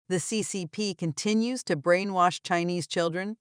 the CCP continues to brainwash Chinese children?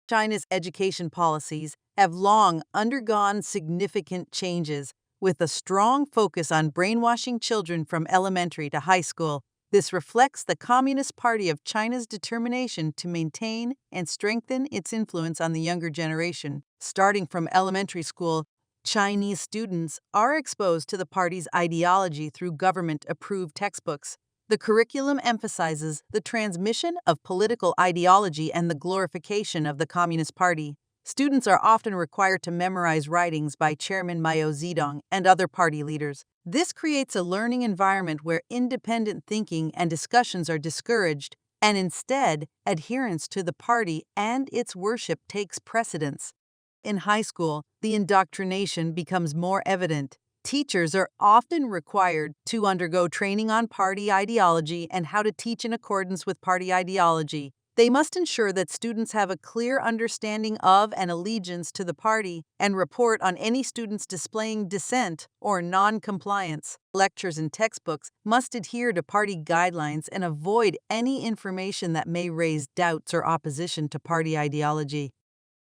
China's education policies have long undergone significant changes, with a strong focus on brainwashing children from elementary to high school. This reflects the Communist Party of China's determination to maintain and strengthen its influence on the younger generation. Starting from elementary school, Chinese students are exposed to the party's ideology through government-approved textbooks. The curriculum emphasizes the transmission of political ideology and the glorification of the Communist Party. Students are often required to memorize writings by Chairman Mao Zedong and other party leaders. This creates a learning environment where independent thinking and discussions are discouraged, and instead, adherence to the party and its worship takes precedence. In high school, the indoctrination becomes more evident. Teachers are often required to undergo training on party ideology and how to teach in accordance with party ideology. They must ensure that students have a clear understanding of and allegiance to the party and report on any students displaying dissent or non-compliance. Lectures and textbooks must adhere to party guidelines and avoid any information that may raise doubts or opposition to party ideology.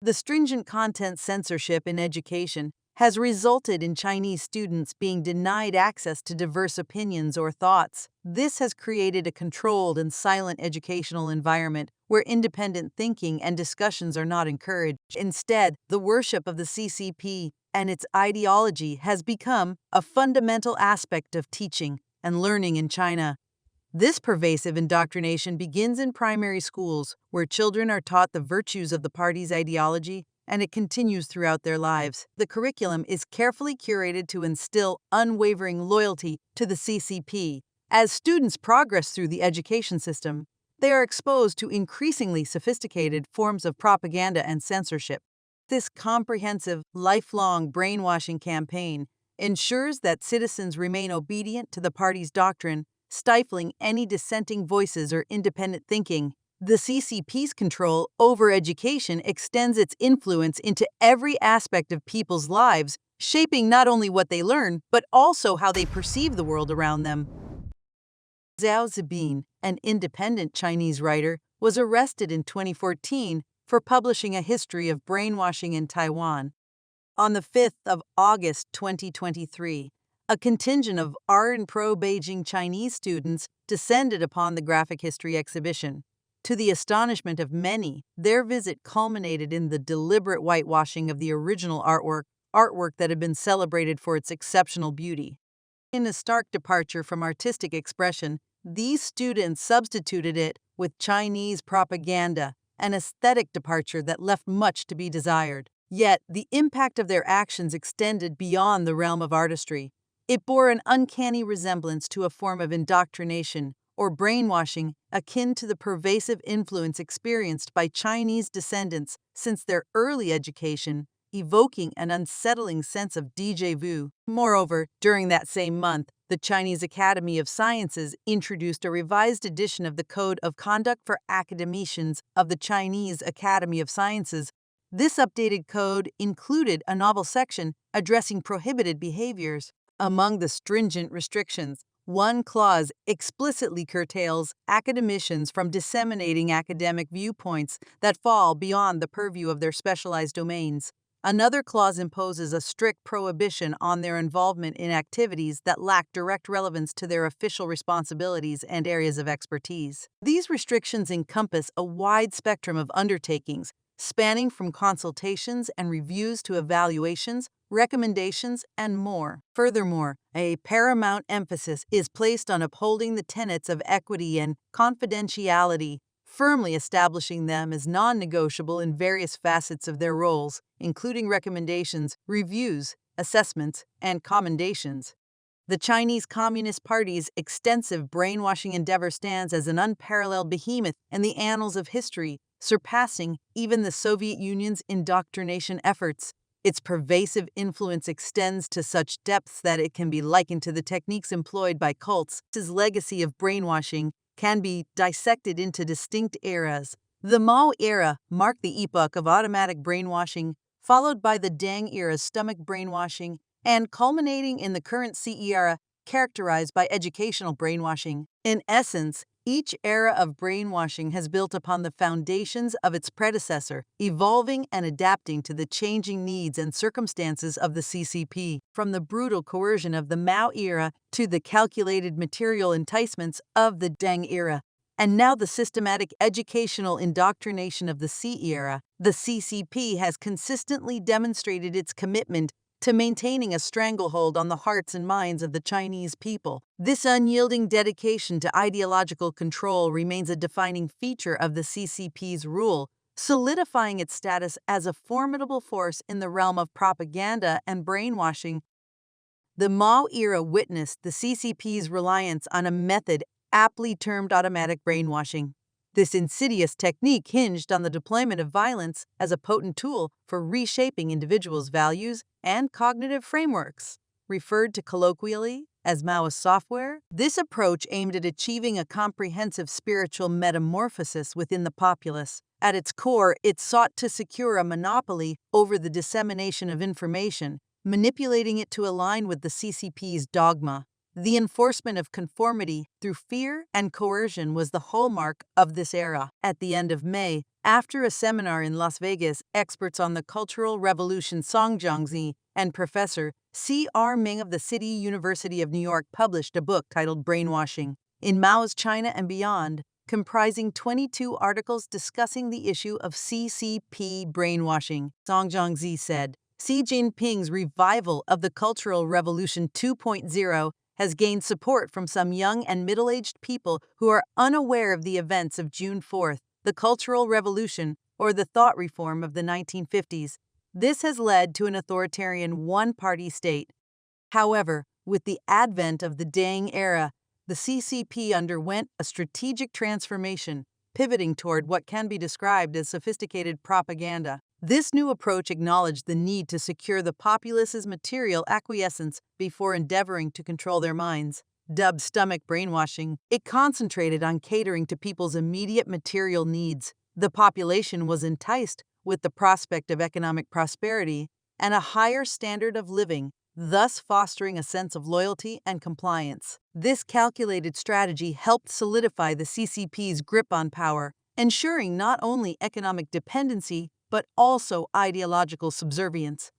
The stringent content censorship in education has resulted in Chinese students being denied access to diverse opinions or thoughts. This has created a controlled and silent educational environment where independent thinking and discussions are not encouraged. Instead, the worship of the CCP and its ideology has become a fundamental aspect of teaching and learning in China. This pervasive indoctrination begins in primary schools, where children are taught the virtues of the party's ideology, and it continues throughout their lives. The curriculum is carefully curated to instill unwavering loyalty to the CCP. As students progress through the education system, they are exposed to increasingly sophisticated forms of propaganda and censorship. This comprehensive, lifelong brainwashing campaign ensures that citizens remain obedient to the party's doctrine, stifling any dissenting voices or independent thinking. The CCP's control over education extends its influence into every aspect of people's lives, shaping not only what they learn, but also how they perceive the world around them. Xiao Zibin, an independent Chinese writer, was arrested in 2014 for publishing a history of brainwashing in Taiwan. On the 5th of August 2023, a contingent of ardent pro-Beijing Chinese students descended upon the graphic history exhibition. To the astonishment of many, their visit culminated in the deliberate whitewashing of the original artwork that had been celebrated for its exceptional beauty. In a stark departure from artistic expression, these students substituted it with Chinese propaganda, an aesthetic departure that left much to be desired. Yet, the impact of their actions extended beyond the realm of artistry. It bore an uncanny resemblance to a form of indoctrination or brainwashing akin to the pervasive influence experienced by Chinese descendants since their early education, evoking an unsettling sense of déjà vu. Moreover, during that same month, the Chinese Academy of Sciences introduced a revised edition of the Code of Conduct for Academicians of the Chinese Academy of Sciences. This updated code included a novel section addressing prohibited behaviors. Among the stringent restrictions, one clause explicitly curtails academicians from disseminating academic viewpoints that fall beyond the purview of their specialized domains. Another clause imposes a strict prohibition on their involvement in activities that lack direct relevance to their official responsibilities and areas of expertise. These restrictions encompass a wide spectrum of undertakings, spanning from consultations and reviews to evaluations, recommendations, and more. Furthermore, a paramount emphasis is placed on upholding the tenets of equity and confidentiality, firmly establishing them as non-negotiable in various facets of their roles, including recommendations, reviews, assessments, and commendations. The Chinese Communist Party's extensive brainwashing endeavor stands as an unparalleled behemoth in the annals of history, surpassing even the Soviet Union's indoctrination efforts. Its pervasive influence extends to such depths that it can be likened to the techniques employed by cults. Its legacy of brainwashing can be dissected into distinct eras. The Mao era marked the epoch of automatic brainwashing, followed by the Deng era's stomach brainwashing, and culminating in the current CE era, characterized by educational brainwashing. In essence, Each era of brainwashing has built upon the foundations of its predecessor, evolving and adapting to the changing needs and circumstances of the CCP. From the brutal coercion of the Mao era to the calculated material enticements of the Deng era, and now the systematic educational indoctrination of the Xi era, the CCP has consistently demonstrated its commitment to maintaining a stranglehold on the hearts and minds of the Chinese people. This unyielding dedication to ideological control remains a defining feature of the CCP's rule, solidifying its status as a formidable force in the realm of propaganda and brainwashing. The Mao era witnessed the CCP's reliance on a method aptly termed automatic brainwashing. This insidious technique hinged on the deployment of violence as a potent tool for reshaping individuals' values and cognitive frameworks. Referred to colloquially as Maoist software, this approach aimed at achieving a comprehensive spiritual metamorphosis within the populace. At its core, it sought to secure a monopoly over the dissemination of information, manipulating it to align with the CCP's dogma. The enforcement of conformity through fear and coercion was the hallmark of this era. At the end of May, after a seminar in Las Vegas, experts on the Cultural Revolution Song Jiangzi and Professor C.R. Ming of the City University of New York published a book titled Brainwashing in Mao's China and Beyond, comprising 22 articles discussing the issue of CCP brainwashing. Song Jiangzi said, Xi Jinping's revival of the Cultural Revolution 2.0 has gained support from some young and middle-aged people who are unaware of the events of June 4th, the Cultural Revolution, or the thought reform of the 1950s. This has led to an authoritarian one-party state. However, with the advent of the Deng era, the CCP underwent a strategic transformation, pivoting toward what can be described as sophisticated propaganda. This new approach acknowledged the need to secure the populace's material acquiescence before endeavoring to control their minds. Dubbed stomach brainwashing, it concentrated on catering to people's immediate material needs. The population was enticed with the prospect of economic prosperity and a higher standard of living, thus fostering a sense of loyalty and compliance. This calculated strategy helped solidify the CCP's grip on power, ensuring not only economic dependency but also ideological subservience.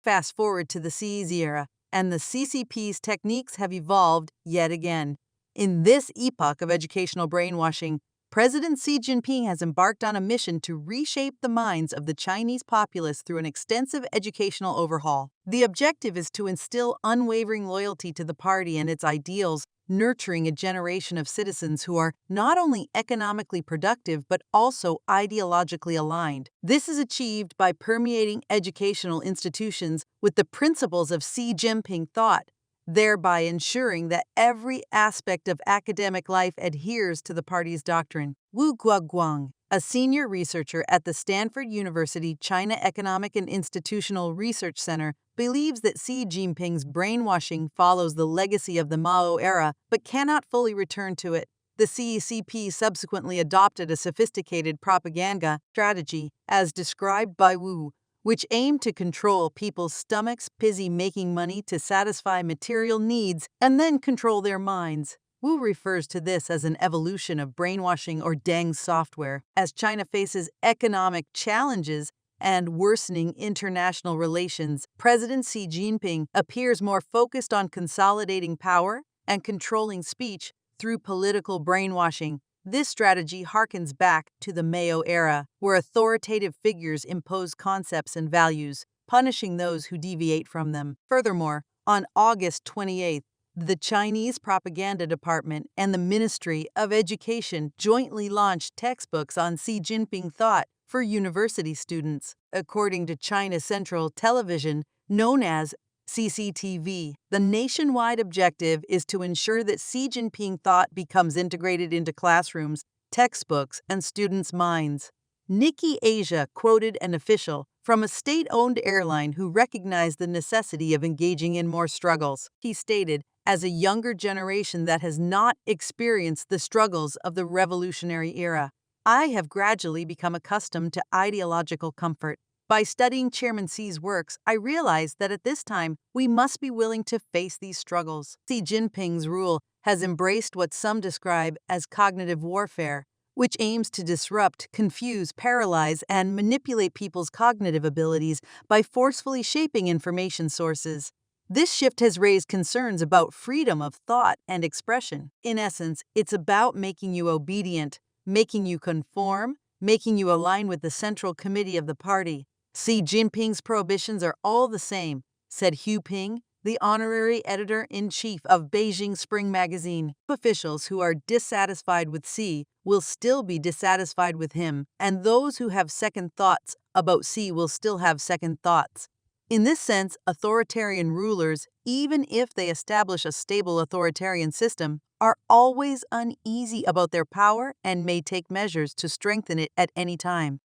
Fast forward to the Xi's era, and the CCP's techniques have evolved yet again. In this epoch of educational brainwashing, President Xi Jinping has embarked on a mission to reshape the minds of the Chinese populace through an extensive educational overhaul. The objective is to instill unwavering loyalty to the party and its ideals, nurturing a generation of citizens who are not only economically productive but also ideologically aligned. This is achieved by permeating educational institutions with the principles of Xi Jinping thought, thereby ensuring that every aspect of academic life adheres to the party's doctrine. Wu Guoguang, a senior researcher at the Stanford University China Economic and Institutional Research Center, believes that Xi Jinping's brainwashing follows the legacy of the Mao era but cannot fully return to it. The CCP subsequently adopted a sophisticated propaganda strategy, as described by Wu, which aimed to control people's stomachs, busy making money to satisfy material needs and then control their minds. Wu refers to this as an evolution of brainwashing or Deng software. As China faces economic challenges and worsening international relations, President Xi Jinping appears more focused on consolidating power and controlling speech through political brainwashing. This strategy harkens back to the Mao era, where authoritative figures impose concepts and values, punishing those who deviate from them. Furthermore, on August 28th, the Chinese Propaganda Department and the Ministry of Education jointly launched textbooks on Xi Jinping thought for university students. According to China Central Television, known as CCTV, the nationwide objective is to ensure that Xi Jinping thought becomes integrated into classrooms, textbooks, and students' minds. Nikkei Asia quoted an official from a state-owned airline who recognized the necessity of engaging in more struggles. He stated, as a younger generation that has not experienced the struggles of the revolutionary era, I have gradually become accustomed to ideological comfort. By studying Chairman Xi's works, I realized that at this time we must be willing to face these struggles. Xi Jinping's rule has embraced what some describe as cognitive warfare, which aims to disrupt, confuse, paralyze, and manipulate people's cognitive abilities by forcefully shaping information sources. This shift has raised concerns about freedom of thought and expression. In essence, it's about making you obedient, making you conform, making you align with the central committee of the party. Xi Jinping's prohibitions are all the same, said Hu Ping, the honorary editor-in-chief of Beijing Spring magazine. Officials who are dissatisfied with Xi will still be dissatisfied with him, and those who have second thoughts about Xi will still have second thoughts. In this sense, authoritarian rulers, even if they establish a stable authoritarian system, are always uneasy about their power and may take measures to strengthen it at any time.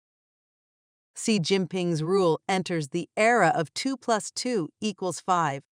Xi Jinping's rule enters the era of 2 plus 2 equals 5.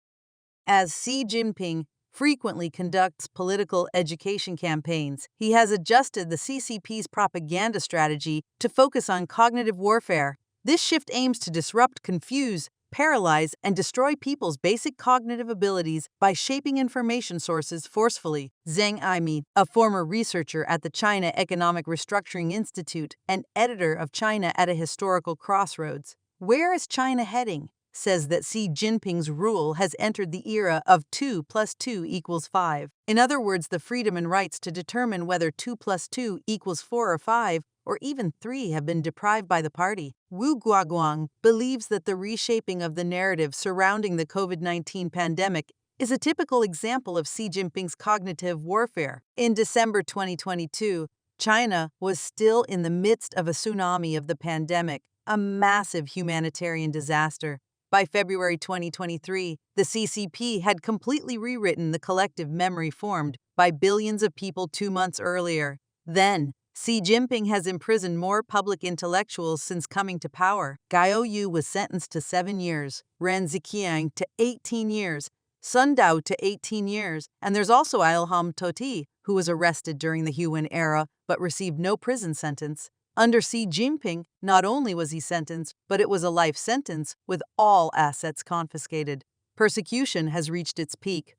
As Xi Jinping frequently conducts political education campaigns, he has adjusted the CCP's propaganda strategy to focus on cognitive warfare. This shift aims to disrupt, confuse, paralyze, and destroy people's basic cognitive abilities by shaping information sources forcefully. Zheng Aimi, a former researcher at the China Economic Restructuring Institute and editor of China at a Historical Crossroads, "Where is China heading?" says that Xi Jinping's rule has entered the era of 2 plus 2 equals 5. In other words, the freedom and rights to determine whether 2 plus 2 equals 4 or 5, or even 3 have been deprived by the party. Wu Guoguang believes that the reshaping of the narrative surrounding the COVID-19 pandemic is a typical example of Xi Jinping's cognitive warfare. In December 2022, China was still in the midst of a tsunami of the pandemic, a massive humanitarian disaster. By February 2023, the CCP had completely rewritten the collective memory formed by billions of people 2 months earlier. Then, Xi Jinping has imprisoned more public intellectuals since coming to power. Gao Yu was sentenced to 7 years, Ren Zhiqiang to 18 years, Sun Dao to 18 years, and there's also Ilham Tohti, who was arrested during the Xi'an era but received no prison sentence. Under Xi Jinping, not only was he sentenced, but it was a life sentence with all assets confiscated. Persecution has reached its peak.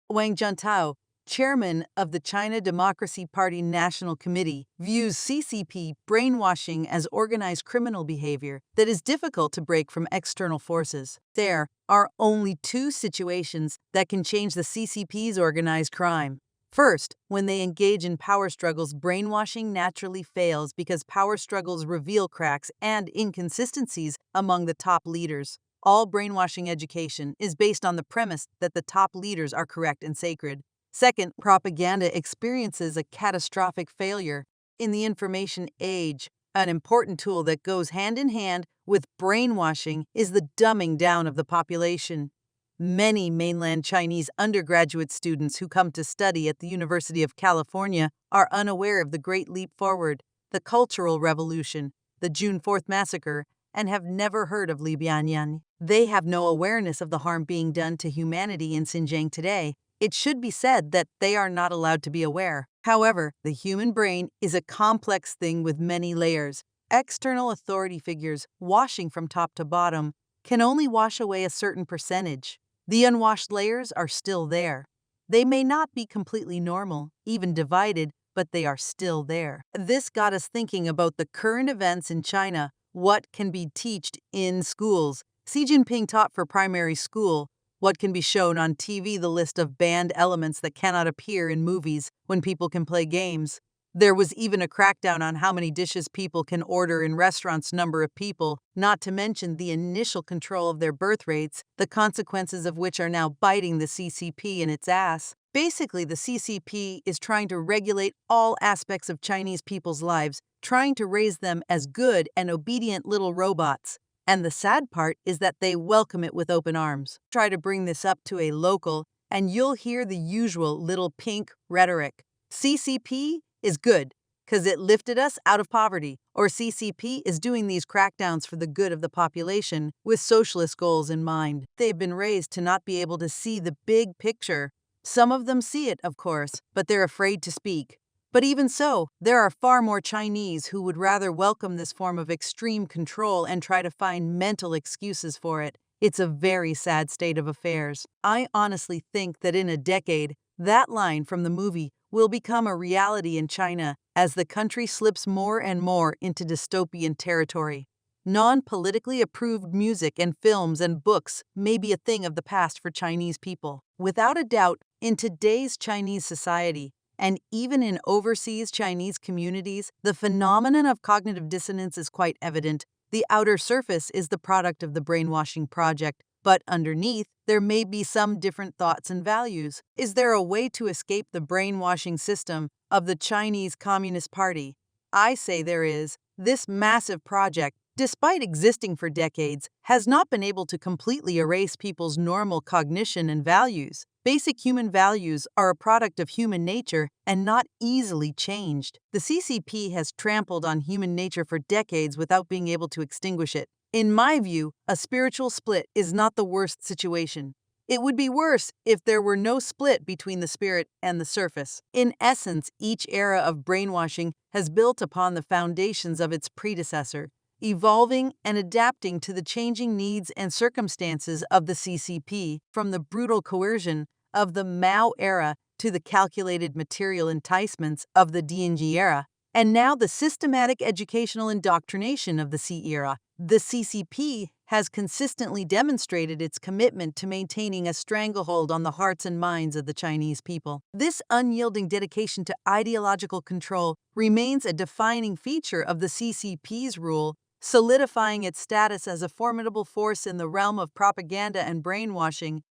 Wang Juntao, chairman of the China Democracy Party National Committee, views CCP brainwashing as organized criminal behavior that is difficult to break from external forces. There are only 2 situations that can change the CCP's organized crime. First, when they engage in power struggles, brainwashing naturally fails because power struggles reveal cracks and inconsistencies among the top leaders. All brainwashing education is based on the premise that the top leaders are correct and sacred. Second, propaganda experiences a catastrophic failure. In the information age, an important tool that goes hand in hand with brainwashing is the dumbing down of the population. Many mainland Chinese undergraduate students who come to study at the University of California are unaware of the Great Leap Forward, the Cultural Revolution, the June 4th massacre, and have never heard of Li Bianyan. They have no awareness of the harm being done to humanity in Xinjiang today. It should be said that they are not allowed to be aware. However, the human brain is a complex thing with many layers. External authority figures, washing from top to bottom, can only wash away a certain percentage. The unwashed layers are still there. They may not be completely normal, even divided, but they are still there. This got us thinking about the current events in China. What can be taught in schools? Xi Jinping taught for primary school. What can be shown on TV? The list of banned elements that cannot appear in movies when people can play games. There was even a crackdown on how many dishes people can order in restaurants, number of people, not to mention the initial control of their birth rates, the consequences of which are now biting the CCP in its ass. Basically, the CCP is trying to regulate all aspects of Chinese people's lives, trying to raise them as good and obedient little robots. And the sad part is that they welcome it with open arms. Try to bring this up to a local, and you'll hear the usual little pink rhetoric. CCP is good because it lifted us out of poverty, or CCP is doing these crackdowns for the good of the population with socialist goals in mind. They've been raised to not be able to see the big picture. Some of them see it, of course, but they're afraid to speak. But even so, there are far more Chinese who would rather welcome this form of extreme control and try to find mental excuses for it. It's a very sad state of affairs. I honestly think that in a decade, That line from the movie will become a reality in China as the country slips more and more into dystopian territory. Non-politically approved music and films and books may be a thing of the past for Chinese people. Without a doubt, in today's Chinese society, and even in overseas Chinese communities, the phenomenon of cognitive dissonance is quite evident. The outer surface is the product of the brainwashing project, but underneath, there may be some different thoughts and values. Is there a way to escape the brainwashing system of the Chinese Communist Party? I say there is. This massive project, despite existing for decades, has not been able to completely erase people's normal cognition and values. Basic human values are a product of human nature and not easily changed. The CCP has trampled on human nature for decades without being able to extinguish it. In my view, a spiritual split is not the worst situation. It would be worse if there were no split between the spirit and the surface. In essence, each era of brainwashing has built upon the foundations of its predecessor, evolving and adapting to the changing needs and circumstances of the CCP, from the brutal coercion of the Mao era to the calculated material enticements of the Deng era, and now the systematic educational indoctrination of the Xi era. The CCP has consistently demonstrated its commitment to maintaining a stranglehold on the hearts and minds of the Chinese people. This unyielding dedication to ideological control remains a defining feature of the CCP's rule, solidifying its status as a formidable force in the realm of propaganda and brainwashing.